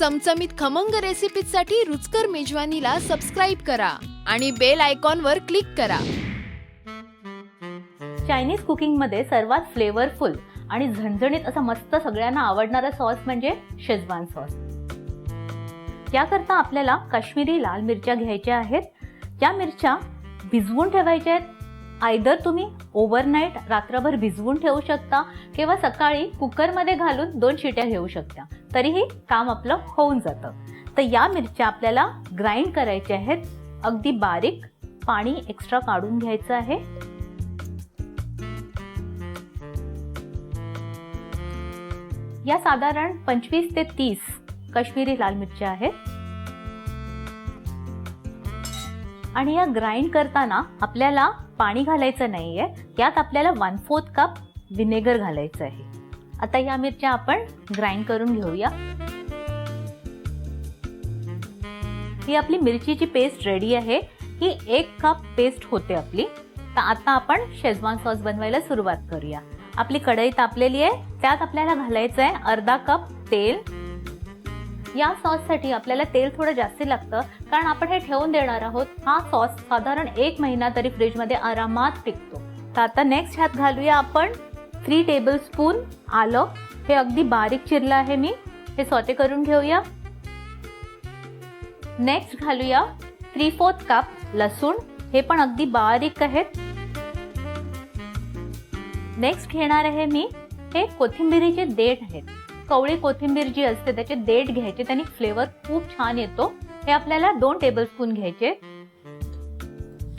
चमचमीत खमंग रेसिपीसाठी रुचकर मेजवानीला सबस्क्राइब करा आणि बेल आयकॉनवर क्लिक करा। चायनीज कुकिंग मध्ये सर्वात फ्लेवरफुल आणि झणझणीत असा मस्त सगळ्यांना आवडणारा सॉस म्हणजे शेजवान सॉस। याकरता आपल्याला काश्मीरी लाल मिरच्या घ्यायच्या आहेत। या मिरच्या भिजवून ठेवायच्या आहेत। आयदर तुम्ही ओव्हरनाईट रात्रभर भिजवून ठेवू शकता किंवा सकाळी कुकर मध्ये घालून 2 शिट्या घेऊ शकता, तरीही काम आपलं होऊन जातं। तर या मिरच्या आपल्याला ग्राइंड करायच्या आहेत अगदी बारीक। पाणी एक्स्ट्रा काढून घ्यायचं आहे। या साधारण 25 ते 30 काश्मीरी लाल मिरच्या आहेत आणि या ग्राइंड करताना आपल्याला पाणी घालायचं नाहीये। यात आपल्याला 1/4 कप विनेगर घालायचं आहे। आता या मिरच्या आपण ग्राइंड करून घेऊया। ही आपली मिरचीची पेस्ट रेडी आहे। ही 1 कप पेस्ट होते आपली। तर आता आपण शेजवान सॉस बनवायला सुरुवात करूया। आपली कढई तापलेली आहे, त्यात आपल्याला घालायचं आहे अर्धा कप तेल। या सॉस साठी आपल्याला तेल थोडं जास्त लागतं, कारण आपण हे ठेवून देणार आहोत। हा सॉस साधारण 1 महिना तरी फ्रीज मध्ये आरामात टिकतो। तर आता नेक्स्ट ह्यात घालूया आपण 3 टेबलस्पून आलं। हे अगदी बारीक चिरलं आहे मी। हे सॉटे करून घेऊया। नेक्स्ट घालूया 3/4 कप लसूण। हे पण अगदी बारीक आहेत। नेक्स्ट घेणार आहे मी हे कोथिंबीरीचे देठ आहेत। कवळी कोथिंबीर जी असते त्याचे देठ घ्यायचे, त्याने फ्लेवर खूप छान येतो। हे आपल्याला 2 टेबलस्पून घ्यायचे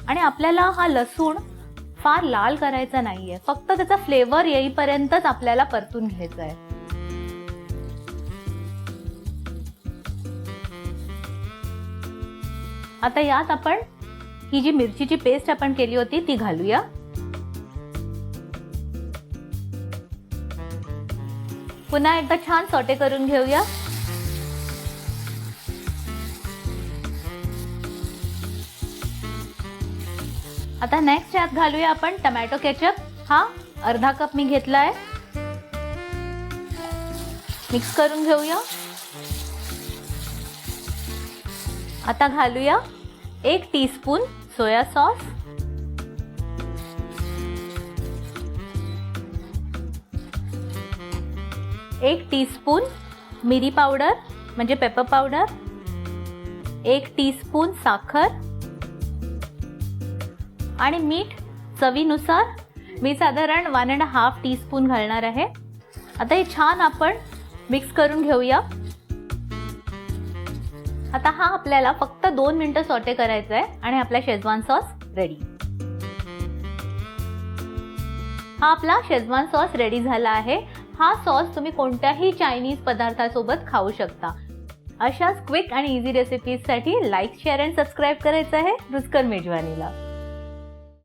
आणि आपल्याला हा लसूण फार लाल करायचा नाहीये, फक्त त्याचा फ्लेवर येईपर्यंतच आपल्याला परतून घ्यायचा आहे। आता यात आपण ही जी मिरचीची पेस्ट आपण केली होती ती घालूया। पुन्हा एकदा छान सॉटे करून घेऊया। आता नेक्स्ट यात घालूया आपण टोमॅटो केचप। हा अर्धा कप मी घेतलाय। मिक्स करून घेऊया। आता घालूया 1 टीस्पून सोया सॉस, 1 टीस्पून मिरी पावडर म्हणजे पेपर पावडर, 1 टीस्पून साखर आणि मीठ चवीनुसार। मी साधारण 1.5 टीस्पून घालणार आहे। आता हे छान आपण मिक्स करून घेऊया। आता हा आपल्याला फक्त 2 मिनिटं सॉटे करायचा आहे आणि आपला शेजवान सॉस रेडी। हा आपला शेजवान सॉस रेडी झाला आहे। हा सॉस तुम्ही कोणत्याही चायनीज पदार्थासोबत खाऊ शकता। अशाच क्विक आणि इझी रेसिपीजसाठी लाईक, शेअर आणि सबस्क्राइब करायचं आहे रुचकर मेजवानीला।